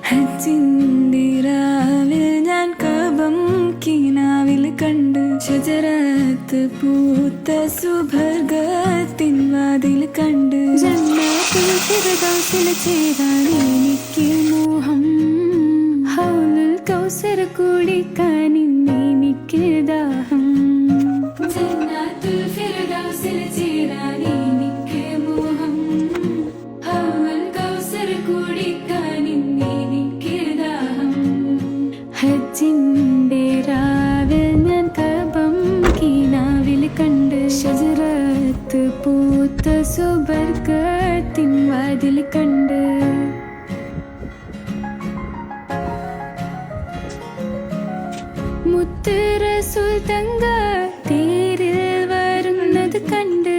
ഹജ്ജിന്റെ രാവിൽ ഞാൻ കഅബം കിനാവിൽ കണ്ട് ഷജറത്ത് പൂത്ത സുബർഗത്തിൻ വാതിൽ കണ്ട് ജന്നത്തുൽ ഫിർദൗസിൽ ചേരാൻ എനിക്ക് മോഹം ഹൗലുൽ കൗസർ കുടിക്കാൻ എനിക്ക് ദാഹം ജന്നത്തുൽ ഫിർദൗസിൽ ചേരാൻ എനിക്ക് മോഹം ഹൗലുൽ കൗസർ കുടിക്കാൻ എനിക്ക് ദാഹം ഹജ്ജിന്റെ രാവിൽ ഞാൻ കഅബം കിനാവിൽ കണ്ട് ഷജറത്ത് പൂത്ത സുബർഗത്തിൻ വാതിൽ കണ്ട് മുത്ത് റസൂൽ തങ്ക തേരിൽ വരുന്നത് കണ്ട്